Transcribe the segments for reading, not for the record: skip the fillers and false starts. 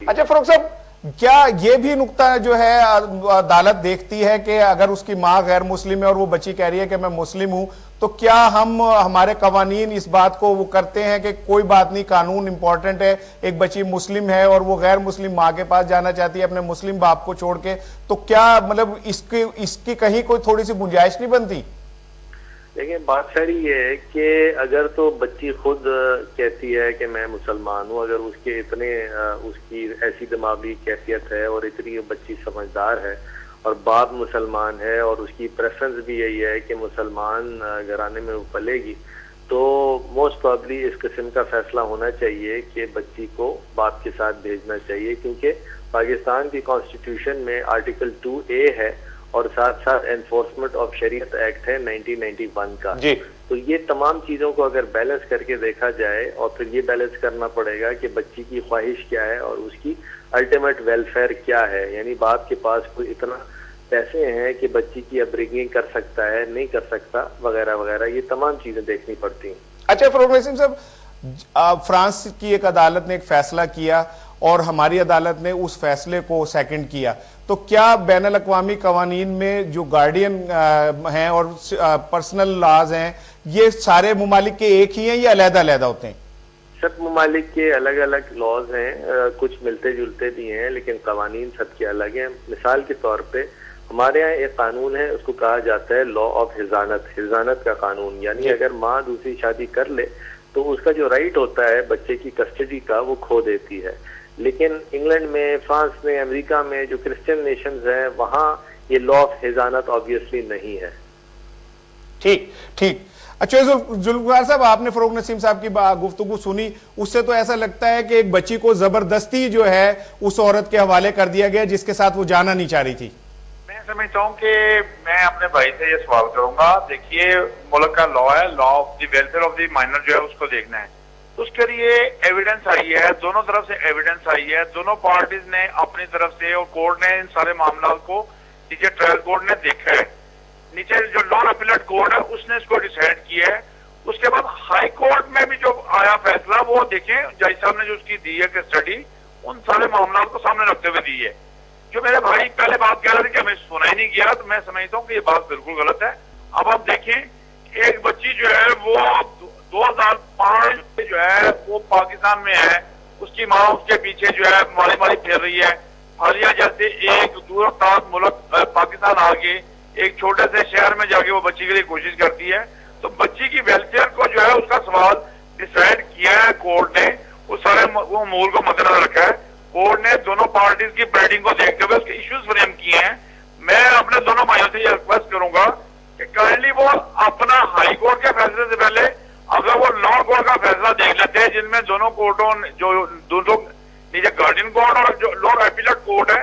اچھا فروخ صاحب، کیا یہ بھی نقطہ جو ہے عدالت دیکھتی ہے کہ اگر اس کی ماں غیر مسلم ہے اور وہ بچی کہہ رہی ہے کہ میں مسلم ہوں، تو کیا ہمارے قوانین اس بات کو وہ کرتے ہیں کہ کوئی بات نہیں، قانون امپورٹنٹ ہے، ایک بچی مسلم ہے اور وہ غیر مسلم ماں کے پاس جانا چاہتی ہے اپنے مسلم باپ کو چھوڑ کے، تو کیا مطلب اس کی کہیں کوئی تھوڑی سی گنجائش نہیں بنتی؟ لیکن بات ساری یہ ہے کہ اگر تو بچی خود کہتی ہے کہ میں مسلمان ہوں، اگر اس کی ایسی دماغی کیفیت ہے اور اتنی بچی سمجھدار ہے اور باپ مسلمان ہے اور اس کی پریفرنس بھی یہی ہے کہ مسلمان گھرانے میں وہ پلے گی، تو موسٹ پرابلی اس قسم کا فیصلہ ہونا چاہیے کہ بچی کو باپ کے ساتھ بھیجنا چاہیے، کیونکہ پاکستان کی کانسٹیٹیوشن میں آرٹیکل 2A ہے اور ساتھ ساتھ انفورسمنٹ آف شریعت ایکٹ ہے 1991 کا. تو یہ تمام چیزوں کو اگر بیلنس کر کے دیکھا جائے اور پھر یہ بیلنس کرنا پڑے گا کہ بچی کی خواہش کیا ہے اور اس کی الٹیمیٹ ویلفیئر کیا ہے، یعنی باپ کے پاس کوئی اتنا پیسے ہیں کہ بچی کی اپبرنگنگ کر سکتا ہے، نہیں کر سکتا، وغیرہ وغیرہ، یہ تمام چیزیں دیکھنی پڑتی ہیں. اچھا فروخ نسیم صاحب، فرانس کی ایک عدالت نے ایک فیصلہ کیا اور ہماری عدالت نے اس فیصلے کو سیکنڈ کیا، تو کیا بین الاقوامی قوانین میں جو گارڈین ہیں اور پرسنل لاز ہیں، یہ سارے ممالک کے ایک ہی ہیں یا علیحدہ علیحدہ ہوتے ہیں؟ سب ممالک کے الگ الگ لاز ہیں، کچھ ملتے جلتے بھی ہیں لیکن قوانین سب کے الگ ہیں. مثال کے طور پہ ہمارے یہاں ایک قانون ہے، اس کو کہا جاتا ہے لا آف حضانت کا قانون، یعنی اگر ماں دوسری شادی کر لے تو اس کا جو رائٹ ہوتا ہے بچے کی کسٹڈی کا وہ کھو دیتی ہے. لیکن انگلینڈ میں، فرانس میں، امریکہ میں جو کرسچن نیشنز ہیں وہاں یہ لا آف حضانت آبویسلی نہیں ہے. ٹھیک. اچھا ذوالفقار صاحب، آپ نے فروخ نسیم صاحب کی گفتگو سنی، اس سے تو ایسا لگتا ہے کہ ایک بچی کو زبردستی جو ہے اس عورت کے حوالے کر دیا گیا جس کے ساتھ وہ جانا نہیں چاہ رہی تھی. میں سمجھتا ہوں کہ میں اپنے بھائی سے یہ سوال کروں گا، دیکھیے ملک کا لا ہے، law of the welfare of the minor جو ہے اس کو دیکھنا ہے. اس کے لیے ایویڈنس آئی ہے، دونوں طرف سے ایویڈنس آئی ہے، دونوں پارٹیز نے اپنی طرف سے، اور کورٹ نے ان سارے معاملات کو، نیچے ٹرائل کورٹ نے دیکھا ہے، نیچے جو لان اپیلٹ کورٹ ہے اس نے اس کو ڈیسائیڈ کیا ہے. اس کے بعد ہائی کورٹ میں بھی جو آیا فیصلہ وہ دیکھیں، جج صاحب نے جو اس کی دی ہے کسٹڈی، ان سارے معاملات کو سامنے رکھتے ہوئے دی ہے. جو میرے بھائی پہلے بات کہہ رہے تھے کہ ہمیں سنا ہی نہیں گیا، تو میں سمجھتا ہوں کہ یہ بات بالکل غلط ہے. اب آپ دیکھیں ایک بچی جو ہے وہ 2005 سے جو ہے وہ پاکستان میں ہے، اس کی ماں اس کے پیچھے جو ہے ماری پھیر رہی ہے. حالیہ جیسے ایک دور دراز ملک پاکستان آگے ایک چھوٹے سے شہر میں جا کے وہ بچی کے لیے کوشش کرتی ہے. تو بچی کی ویلفیئر کو جو ہے اس کا سوال ڈیسائیڈ کیا ہے کورٹ نے، وہ سارے وہ امور کو مد نظر رکھا ہے. کورٹ نے دونوں پارٹیز کی پلیڈنگ کو دیکھتے ہوئے اس کے ایشوز فریم کیے ہیں. میں اپنے دونوں بھائیوں سے یہ ریکویسٹ کروں گا کہ کائنڈلی وہ اپنا ہائی کورٹ کے فیصلے سے پہلے اگر وہ لوور کورٹ کا فیصلہ دیکھ لیتے ہیں، جن میں دونوں کورٹوں جو دونوں نیچے گارڈین کورٹ اور جو لوور اپیلٹ کورٹ ہے،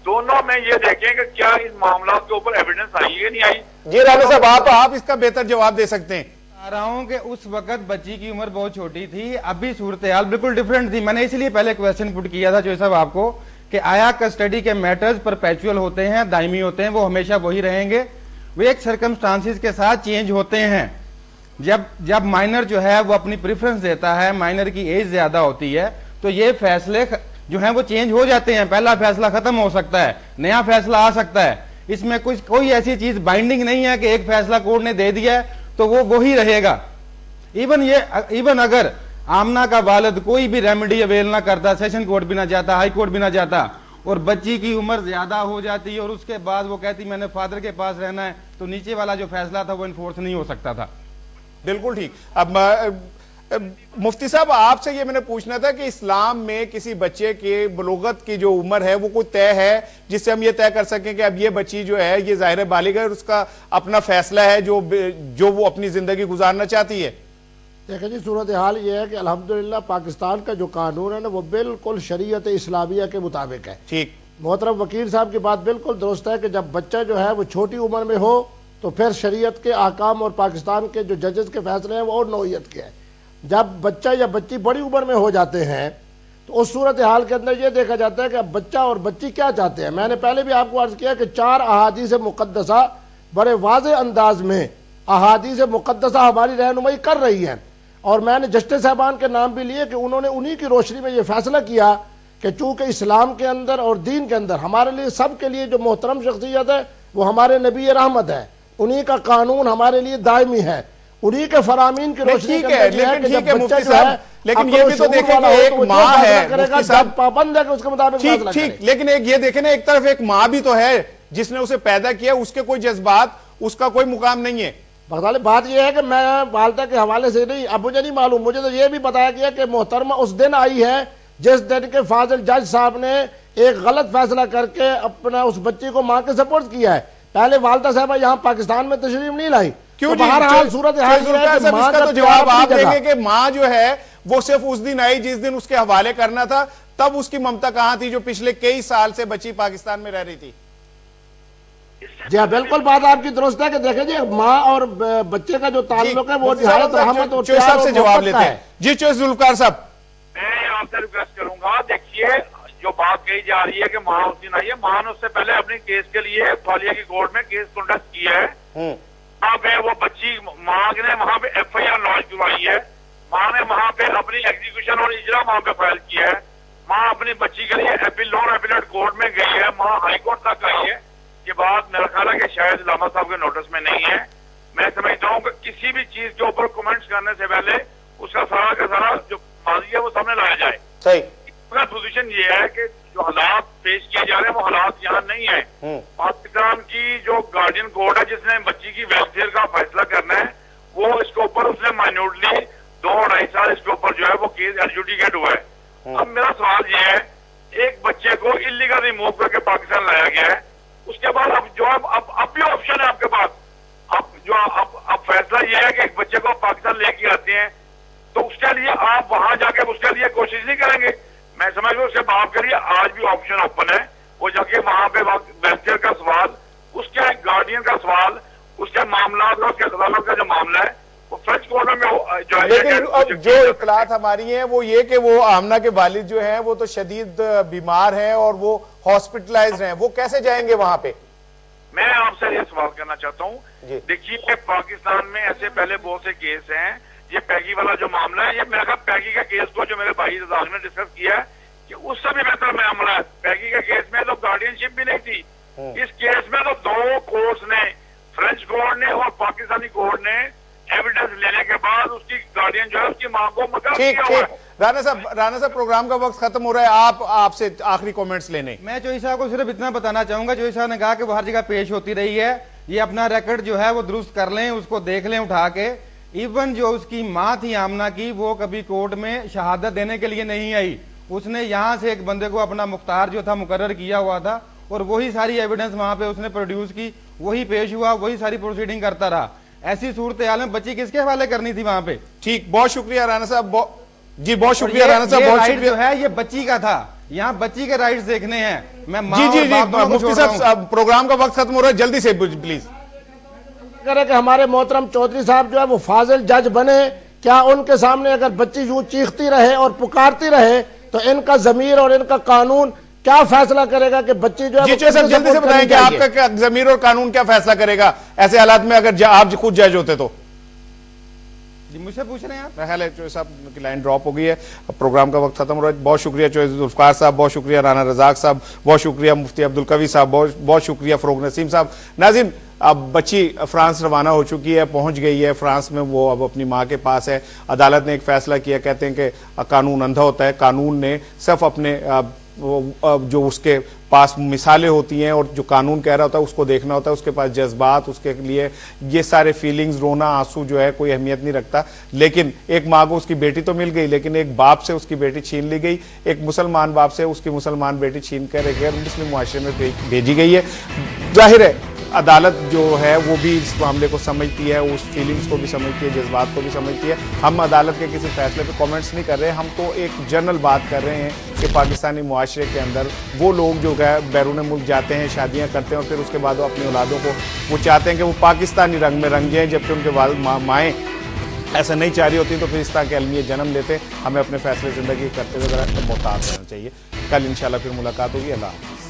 دونوں میں یہ دیکھیں کہ کیا اس معاملات کے اوپر ایویڈنس آئی ہے نہیں آئی. جی رانا صاحب، آپ اس کا بہتر جواب دے سکتے ہیں. رہا ہوں کہ اس وقت بچی کی عمر بہت چھوٹی تھی، ابھی صورتحال بالکل ڈیفرنٹ تھی. میں نے اس لیے پہلے کویسچن پٹ کیا تھا جو صاحب آپ کو کہ آیا کسٹڈی کے میٹرز پرپیچول ہوتے ہیں، دائمی ہوتے ہیں، وہ ہمیشہ وہی رہیں گے، وہ ایک سرکمسٹانسز کے ساتھ چینج ہوتے ہیں. جب مائنر جو ہے وہ اپنی پریفرنس دیتا ہے، مائنر کی ایج زیادہ ہوتی ہے، تو یہ فیصلے جو ہیں وہ چینج ہو جاتے ہیں. پہلا فیصلہ ختم ہو سکتا ہے، نیا فیصلہ آ سکتا ہے. اس میں کوئی ایسی چیز بائنڈنگ نہیں ہے کہ ایک فیصلہ کورٹ نے دے دیا ہے تو وہ وہی رہے گا. ایون اگر آمنہ کا والد کوئی بھی ریمیڈی اویل نہ کرتا، سیشن کورٹ بھی نہ جاتا، ہائی کورٹ بھی نہ جاتا، اور بچی کی عمر زیادہ ہو جاتی اور اس کے بعد وہ کہتی میں نے فادر کے پاس رہنا ہے، تو نیچے والا جو فیصلہ تھا وہ انفورس نہیں ہو سکتا تھا. بالکل ٹھیک. اب مفتی صاحب، آپ سے یہ میں نے پوچھنا تھا کہ اسلام میں کسی بچے کے بلوغت کی جو عمر ہے وہ کوئی طے ہے جس سے ہم یہ طے کر سکیں کہ اب یہ بچی جو ہے یہ ظاہر بالغ ہے اور اس کا اپنا فیصلہ ہے جو وہ اپنی زندگی گزارنا چاہتی ہے؟ دیکھیں جی، صورتحال یہ ہے کہ الحمدللہ پاکستان کا جو قانون ہے نا وہ بالکل شریعت اسلامیہ کے مطابق ہے. ٹھیک. محترم وکیل صاحب کی بات بالکل درست ہے کہ جب بچہ جو ہے وہ چھوٹی عمر میں ہو تو پھر شریعت کے احکام اور پاکستان کے جو ججز کے فیصلے ہیں وہ اور نوعیت کے ہیں. جب بچہ یا بچی بڑی عمر میں ہو جاتے ہیں تو اس صورتحال کے اندر یہ دیکھا جاتا ہے کہ اب بچہ اور بچی کیا چاہتے ہیں. میں نے پہلے بھی آپ کو عرض کیا کہ 4 احادیث مقدسہ بڑے واضح انداز میں احادیث مقدسہ ہماری رہنمائی کر رہی ہیں، اور میں نے جسٹس صاحبان کے نام بھی لیے کہ انہوں نے انہی کی روشنی میں یہ فیصلہ کیا کہ کہ چونکہ اسلام کے اندر اور دین کے اندر ہمارے لیے سب کے لیے جو محترم شخصیت ہے وہ ہمارے نبی رحمت ہے، انہی کا قانون ہمارے لیے دائمی ہے، انہی کے فرامین کی روشنی کے اندر یہ ہے کہ جب بچہ جو ہے لیکن یہ بھی تو دیکھیں کہ ایک ماں ہے جب پابند ہے کہ اس کے مطابق فیصلہ کرے۔ ٹھیک، لیکن ایک یہ دیکھیں نا، ایک طرف ایک ماں بھی تو ہے جس نے اسے پیدا کیا، اس کے کوئی جذبات، اس کا کوئی مقام نہیں ہے۔ بات یہ ہے کہ میں والدہ کے حوالے سے نہیں، اب مجھے نہیں معلوم، مجھے تو یہ بھی بتایا گیا کہ محترمہ اس دن آئی ہے جس دن کے فاضل جج صاحب نے ایک غلط فیصلہ کر کے اپنا اس بچی کو ماں کے سپورٹ کیا ہے۔ پہلے والدہ صاحبہ یہاں پاکستان میں تشریف نہیں لائی، کیوں؟ بہرحال صورت حال یہ ہے کہ ماں کا تو جواب آپ دیں گے کہ ماں جو ہے وہ صرف اس دن آئی جس دن اس کے حوالے کرنا تھا، تب اس کی ممتا کہاں تھی جو پچھلے کئی سال سے بچی پاکستان میں رہ رہی تھی؟ جی ہاں، بالکل بات آپ کی درست ہے کہ دیکھیں جی ماں اور بچے کا جو تعلق ہے وہ نہایت رحمت اور پیار اور محبت کا ہے۔ جی چوہے ذوالفقار صاحب، میں آپ سے ریکویسٹ کروں گا، دیکھیے جو بات کہی جا رہی ہے کہ ماں اس دن آئی ہے، ماں نے اس سے پہلے اپنے کیس کے لیے فالیہ کی کورٹ میں کیس کنڈکٹ کیا ہے، وہاں پہ وہ بچی ماں نے وہاں پہ ایف آئی آر لانچ کروائی ہے، ماں نے وہاں پہ اپنی ایگزیکیوشن اور اجرا وہاں پہ فائل کیا ہے، ماں اپنی بچی کے لیے لوور اپیلیٹ کورٹ میں گئی ہے، ماں ہائی کورٹ تک آئی ہے۔ یہ بات میرا خیال ہے کہ شاید علامہ صاحب کے نوٹس میں نہیں ہے۔ میں سمجھتا ہوں کہ کسی بھی چیز کے اوپر کومنٹس کرنے سے پہلے اس کا سارا جو ماضی ہے وہ سامنے لایا جائے۔ صحیح، پوزیشن یہ ہے کہ جو حالات پیش کیے جا رہے ہیں وہ حالات یہاں نہیں ہیں۔ پاکستان کی جو گارڈین کورٹ ہے جس نے بچی کی ویلفیئر کا فیصلہ کرنا ہے، وہ اس کے اوپر اس نے مائنورٹلی 2-2.5 سال اس کے اوپر جو ہے وہ کیس ایڈجوڈیکیٹ ہوا ہے۔ اب میرا سوال یہ ہے، ایک بچے کو انلیگل ریموو کر کے پاکستان لایا گیا ہے، اس کے بعد اب بھی آپشن ہے آپ کے پاس، اب فیصلہ یہ ہے کہ ایک بچے کو پاکستان لے کے آتے ہیں تو اس کے لیے آپ وہاں جا کے اس کے لیے کوشش نہیں کریں گے؟ میں سمجھ رہا ہوں اس کے باپ کے لیے آج بھی آپشن اوپن ہے، وہ جا کے وہاں پہ ویلفیئر کا سوال، اس کے گارڈین کا سوال، اس کے معاملات اور اس کے عدالت کا جو معاملہ ہے وہ فرینچ کورٹ میں جو ہے۔ لیکن اب جو اطلاعات ہماری ہیں وہ یہ کہ وہ آمنہ کے والد جو ہیں وہ تو شدید بیمار ہیں اور وہ ہاسپٹلائزڈ ہیں، وہ کیسے جائیں گے وہاں پہ؟ میں آپ سے یہ سوال کرنا چاہتا ہوں، دیکھیے پاکستان میں ایسے پہلے بہت سے کیس ہیں، یہ پیگی والا جو معاملہ ہے، یہ میرا خیال پیگی کا کیس کو جو میرے بھائی رزاق نے ڈسکس کیا ہے کہ اس سے بھی بہتر معاملہ ہے۔ پیگی کے کیس میں تو گارڈین شپ بھی نہیں تھی، اس کیس میں تو 2 کورٹس نے، فرینچ کورٹ نے اور پاکستانی کورٹ نے ایویڈنس لینے کے بعد اس کی گارڈین جو ہے اس کی ماں کو مقرر کیا ہوا ہے۔ رانا صاحب پروگرام کا وقت ختم ہو رہا ہے، آپ سے آخری کومنٹس لینے۔ میں چوہی صاحب کو صرف اتنا بتانا چاہوں گا، چوہی صاحب نے کہا کہ وہ ہر جگہ پیش ہوتی رہی ہے، یہ اپنا ریکارڈ جو ہے وہ درست کر لیں، اس کو دیکھ لیں اٹھا کے۔ ایون جو اس کی ماں تھی آمنہ کی، وہ کبھی کورٹ میں شہادت دینے کے لیے نہیں آئی، اس نے یہاں سے ایک بندے کو اپنا مختار جو تھا مقرر کیا ہوا تھا اور وہی ساری ایویڈنس وہاں پہ اس نے پروڈیوس کی، وہی پیش ہوا، وہی ساری پروسیڈنگ کرتا رہا۔ ایسی صورتحال میں بچی کس کے حوالے کرنی تھی وہاں پہ؟ ٹھیک، بہت شکریہ رانا صاحب، جی بہت شکریہ رانا صاحب، بہت شکریہ۔ جو ہے یہ بچی کا تھا، یہاں بچی کے رائٹس دیکھنے ہیں۔ میں جی مفتی صاحب پروگرام کا وقت ختم ہو رہا ہے، جلدی سے پلیز کرے کہ ہمارے محترم چودھری صاحب جو ہے وہ فاضل جج بنے، کیا ان کے سامنے اگر بچی یوں چیختی رہے اور پکارتی رہے تو ان کا ضمیر اور ان کا قانون کیا فیصلہ کرے گا کہ بچی جو ہے؟ جی صاحب جلدی سے بتائیں کہ آپ کا ضمیر اور قانون کیا فیصلہ کرے گا ایسے حالات میں اگر آپ خود جج ہوتے تو؟ جی مجھ سے پوچھ رہے ہیں آپ؟ میرا خیال ہے چوہے صاحب کی لائن ڈراپ ہو گئی ہے، پروگرام کا وقت ختم ہو رہا ہے۔ بہت شکریہ چوہے ذوالفقار صاحب، بہت شکریہ رانا رزاق صاحب، بہت شکریہ مفتی عبدالقوی صاحب، بہت شکریہ فروغ نسیم صاحب۔ ناظرین، اب بچی فرانس روانہ ہو چکی ہے، پہنچ گئی ہے فرانس میں، وہ اب اپنی ماں کے پاس ہے۔ عدالت نے ایک فیصلہ کیا، کہتے ہیں کہ قانون اندھا ہوتا ہے، قانون نے صرف اپنے جو اس کے پاس مثالیں ہوتی ہیں اور جو قانون کہہ رہا ہوتا ہے اس کو دیکھنا ہوتا ہے، اس کے پاس جذبات، اس کے لیے یہ سارے فیلنگز، رونا، آنسو جو ہے کوئی اہمیت نہیں رکھتا۔ لیکن ایک ماں کو اس کی بیٹی تو مل گئی، لیکن ایک باپ سے اس کی بیٹی چھین لی گئی، ایک مسلمان باپ سے اس کی مسلمان بیٹی چھین کر ایک غیر مسلم معاشرے میں بھیجی گئی ہے۔ ظاہر ہے عدالت جو ہے وہ بھی اس معاملے کو سمجھتی ہے، اس فیلنگز کو بھی سمجھتی ہے، جذبات کو بھی سمجھتی ہے۔ ہم عدالت کے کسی فیصلے پہ کومنٹس نہیں کر رہے، ہم تو ایک جنرل بات کر رہے ہیں کہ پاکستانی معاشرے کے اندر وہ لوگ جو بیرون ملک جاتے ہیں، شادیاں کرتے ہیں اور پھر اس کے بعد وہ اپنی اولادوں کو وہ چاہتے ہیں کہ وہ پاکستانی رنگ میں رنگ جائیں، جبکہ ان کے والد مائیں ایسا نہیں چاہ رہی ہوتی، تو پھر اس طرح کے المیہ جنم لیتے۔ ہمیں اپنے فیصلے زندگی کرتے ہوئے ذرا محتاط رہنا چاہیے۔ کل انشاءاللہ پھر ملاقات ہوگی۔ اللہ حافظ۔